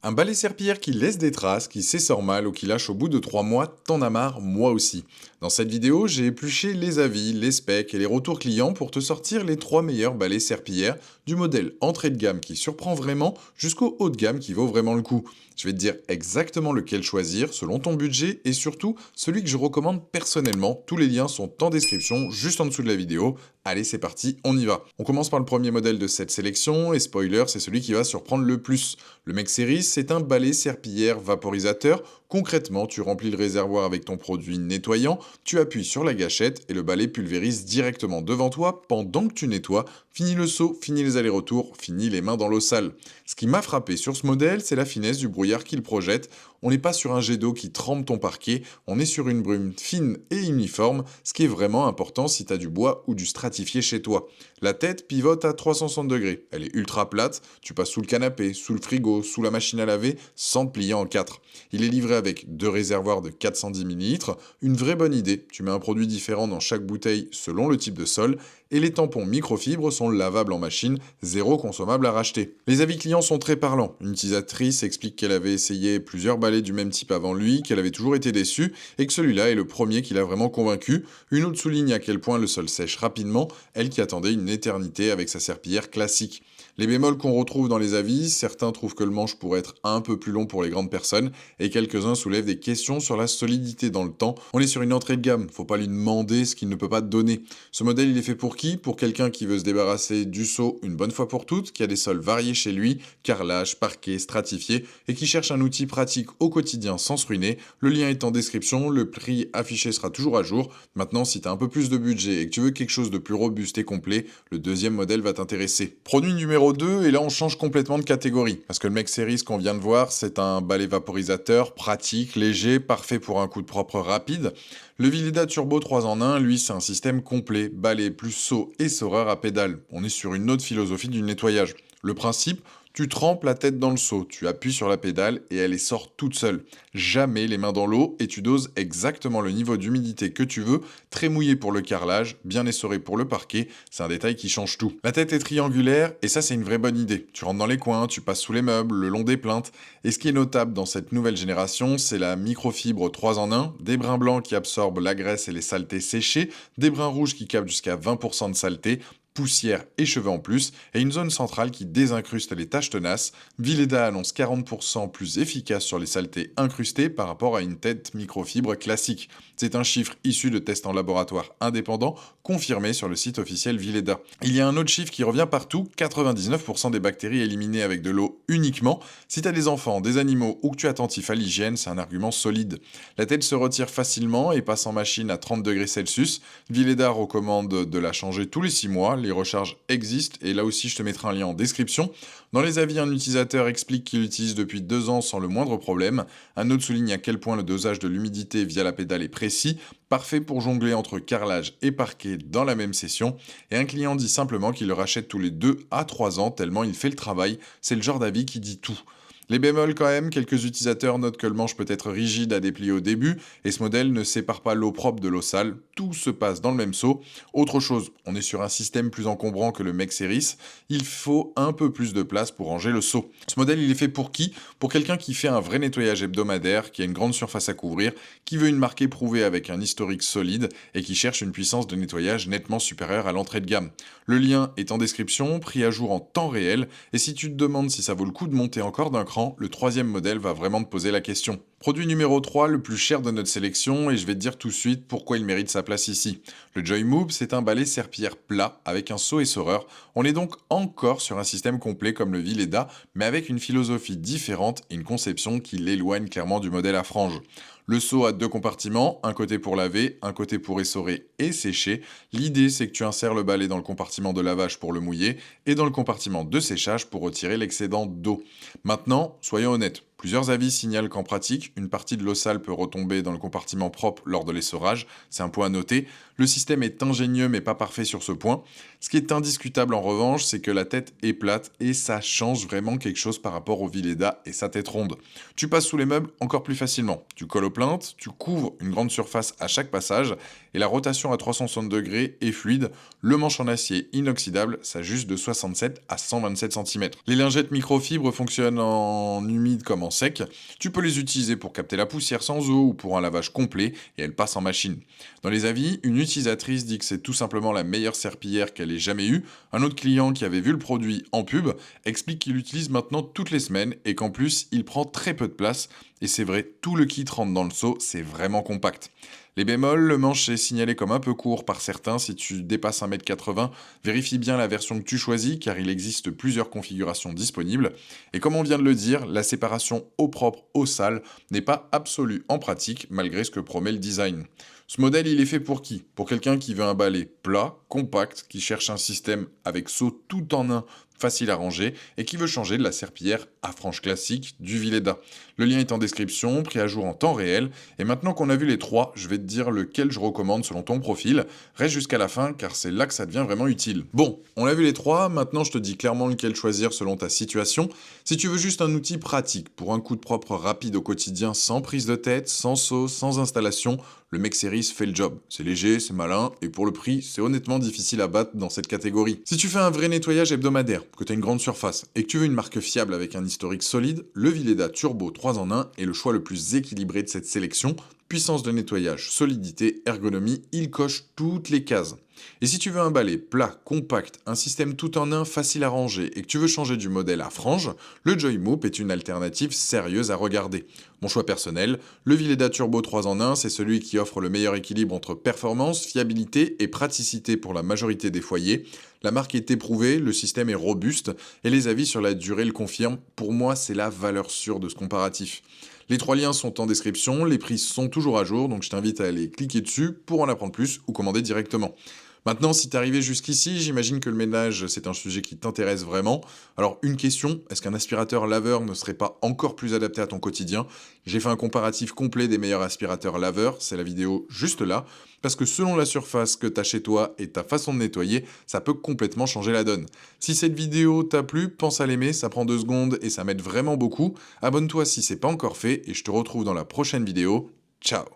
Un balai serpillière qui laisse des traces, qui s'essore mal ou qui lâche au bout de 3 mois, t'en as marre, moi aussi. Dans cette vidéo, j'ai épluché les avis, les specs et les retours clients pour te sortir les 3 meilleurs balais serpillières, du modèle entrée de gamme qui surprend vraiment jusqu'au haut de gamme qui vaut vraiment le coup. Je vais te dire exactement lequel choisir selon ton budget et surtout celui que je recommande personnellement. Tous les liens sont en description juste en dessous de la vidéo. Allez, c'est parti, on y va. On commence par le premier modèle de cette sélection et spoiler, c'est celui qui va surprendre le plus. Le Mec Series, c'est un balai serpillière vaporisateur. Concrètement, tu remplis le réservoir avec ton produit nettoyant, tu appuies sur la gâchette et le balai pulvérise directement devant toi pendant que tu nettoies. Fini le seau, fini les allers-retours, fini les mains dans l'eau sale. Ce qui m'a frappé sur ce modèle, c'est la finesse du brouillard qu'il projette. On n'est pas sur un jet d'eau qui trempe ton parquet, on est sur une brume fine et uniforme, ce qui est vraiment important si tu as du bois ou du stratifié chez toi. La tête pivote à 360 degrés, elle est ultra plate, tu passes sous le canapé, sous le frigo, sous la machine à laver, sans te plier en 4. Il est livré avec 2 réservoirs de 410 ml, une vraie bonne idée, tu mets un produit différent dans chaque bouteille selon le type de sol, et les tampons microfibres sont lavables en machine, zéro consommable à racheter. Les avis clients sont très parlants. Une utilisatrice explique qu'elle avait essayé plusieurs balais du même type avant lui, qu'elle avait toujours été déçue, et que celui-là est le premier qui l'a vraiment convaincu. Une autre souligne à quel point le sol sèche rapidement, elle qui attendait une éternité avec sa serpillière classique. Les bémols qu'on retrouve dans les avis, certains trouvent que le manche pourrait être un peu plus long pour les grandes personnes, et quelques-uns soulèvent des questions sur la solidité dans le temps. On est sur une entrée de gamme, faut pas lui demander ce qu'il ne peut pas te donner. Ce modèle, il est fait pour qui? Pour quelqu'un qui veut se débarrasser du seau une bonne fois pour toutes, qui a des sols variés chez lui, carrelage, parquet, stratifié, et qui cherche un outil pratique au quotidien sans se ruiner. Le lien est en description, le prix affiché sera toujours à jour. Maintenant, si tu as un peu plus de budget et que tu veux quelque chose de plus robuste et complet, le deuxième modèle va t'intéresser. Produit numéro 2, et là on change complètement de catégorie, parce que le Mec Series qu'on vient de voir, c'est un balai vaporisateur, pratique, léger, parfait pour un coup de propre rapide. Le Vileda Turbo 3 en 1, lui, c'est un système complet, balai plus seau et soreur à pédale. On est sur une autre philosophie du nettoyage. Le principe, tu trempes la tête dans le seau, tu appuies sur la pédale et elle sort toute seule. Jamais les mains dans l'eau et tu doses exactement le niveau d'humidité que tu veux, très mouillé pour le carrelage, bien essoré pour le parquet, c'est un détail qui change tout. La tête est triangulaire et ça c'est une vraie bonne idée. Tu rentres dans les coins, tu passes sous les meubles, le long des plinthes. Et ce qui est notable dans cette nouvelle génération, c'est la microfibre 3 en 1, des brins blancs qui absorbent la graisse et les saletés séchées, des brins rouges qui captent jusqu'à 20% de saleté, poussière et cheveux en plus, et une zone centrale qui désincruste les taches tenaces. Vileda annonce 40% plus efficace sur les saletés incrustées par rapport à une tête microfibre classique. C'est un chiffre issu de tests en laboratoire indépendants, confirmé sur le site officiel Vileda. Il y a un autre chiffre qui revient partout, 99% des bactéries éliminées avec de l'eau uniquement. Si tu as des enfants, des animaux ou que tu es attentif à l'hygiène, c'est un argument solide. La tête se retire facilement et passe en machine à 30 degrés Celsius. Vileda recommande de la changer tous les 6 mois. Les recharges existent et là aussi je te mettrai un lien en description. Dans les avis, un utilisateur explique qu'il l'utilise depuis 2 ans sans le moindre problème. Un autre souligne à quel point le dosage de l'humidité via la pédale est précis, parfait pour jongler entre carrelage et parquet dans la même session. Et un client dit simplement qu'il le rachète tous les 2 à 3 ans tellement il fait le travail. C'est le genre d'avis qui dit tout. Les bémols quand même, quelques utilisateurs notent que le manche peut être rigide à déplier au début, et ce modèle ne sépare pas l'eau propre de l'eau sale, tout se passe dans le même seau. Autre chose, on est sur un système plus encombrant que le Mec Series, il faut un peu plus de place pour ranger le seau. Ce modèle il est fait pour qui? Pour quelqu'un qui fait un vrai nettoyage hebdomadaire, qui a une grande surface à couvrir, qui veut une marque éprouvée avec un historique solide, et qui cherche une puissance de nettoyage nettement supérieure à l'entrée de gamme. Le lien est en description, pris à jour en temps réel, et si tu te demandes si ça vaut le coup de monter encore d'un cran, le troisième modèle va vraiment te poser la question. Produit numéro 3, le plus cher de notre sélection, et je vais te dire tout de suite pourquoi il mérite sa place ici. Le Joy Move, c'est un balai serpillière plat avec un seau essoreur. On est donc encore sur un système complet comme le Vileda, mais avec une philosophie différente et une conception qui l'éloigne clairement du modèle à frange. Le seau a 2 compartiments, un côté pour laver, un côté pour essorer et sécher. L'idée c'est que tu insères le balai dans le compartiment de lavage pour le mouiller et dans le compartiment de séchage pour retirer l'excédent d'eau. Maintenant, soyons honnêtes, Plusieurs avis signalent qu'en pratique, une partie de l'eau sale peut retomber dans le compartiment propre lors de l'essorage. C'est un point à noter. Le système est ingénieux mais pas parfait sur ce point. Ce qui est indiscutable en revanche, c'est que la tête est plate et ça change vraiment quelque chose par rapport au Vileda et sa tête ronde. Tu passes sous les meubles encore plus facilement. Tu colles aux plaintes, tu couvres une grande surface à chaque passage et la rotation à 360 degrés est fluide. Le manche en acier inoxydable s'ajuste de 67 à 127 cm. Les lingettes microfibres fonctionnent en humide comme en sec. Tu peux les utiliser pour capter la poussière sans eau ou pour un lavage complet et elles passent en machine. Dans les avis, une utilisatrice dit que c'est tout simplement la meilleure serpillière qu'elle ait jamais eue. Un autre client qui avait vu le produit en pub explique qu'il l'utilise maintenant toutes les semaines et qu'en plus il prend très peu de place. Et c'est vrai, tout le kit rentre dans le seau, c'est vraiment compact. Les bémols, le manche est signalé comme un peu court par certains. Si tu dépasses 1,80 m, vérifie bien la version que tu choisis car il existe plusieurs configurations disponibles. Et comme on vient de le dire, la séparation eau propre, eau sale n'est pas absolue en pratique malgré ce que promet le design. Ce modèle, il est fait pour qui? Pour quelqu'un qui veut un balai plat, compact, qui cherche un système avec seau tout en un, facile à ranger, et qui veut changer de la serpillière à frange classique du Vileda. Le lien est en description, pris à jour en temps réel, et maintenant qu'on a vu les trois, je vais te dire lequel je recommande selon ton profil. Reste jusqu'à la fin, car c'est là que ça devient vraiment utile. Bon, on a vu les trois, maintenant je te dis clairement lequel choisir selon ta situation. Si tu veux juste un outil pratique, pour un coup de propre rapide au quotidien, sans prise de tête, sans seau, sans installation, le Mech Series fait le job. C'est léger, c'est malin, et pour le prix, c'est honnêtement difficile à battre dans cette catégorie. Si tu fais un vrai nettoyage hebdomadaire, que tu as une grande surface, et que tu veux une marque fiable avec un historique solide, le Vileda Turbo 3 en 1 est le choix le plus équilibré de cette sélection. Puissance de nettoyage, solidité, ergonomie, il coche toutes les cases. Et si tu veux un balai plat, compact, un système tout en un facile à ranger et que tu veux changer du modèle à frange, le Joymoop est une alternative sérieuse à regarder. Mon choix personnel, le Vileda Turbo 3 en 1, c'est celui qui offre le meilleur équilibre entre performance, fiabilité et praticité pour la majorité des foyers. La marque est éprouvée, le système est robuste et les avis sur la durée le confirment. Pour moi, c'est la valeur sûre de ce comparatif. Les trois liens sont en description, les prix sont toujours à jour, donc je t'invite à aller cliquer dessus pour en apprendre plus ou commander directement. Maintenant, si t'es arrivé jusqu'ici, j'imagine que le ménage, c'est un sujet qui t'intéresse vraiment. Alors, une question, est-ce qu'un aspirateur laveur ne serait pas encore plus adapté à ton quotidien? J'ai fait un comparatif complet des meilleurs aspirateurs laveurs, c'est la vidéo juste là, parce que selon la surface que t'as chez toi et ta façon de nettoyer, ça peut complètement changer la donne. Si cette vidéo t'a plu, pense à l'aimer, ça prend 2 secondes et ça m'aide vraiment beaucoup. Abonne-toi si c'est pas encore fait et je te retrouve dans la prochaine vidéo. Ciao!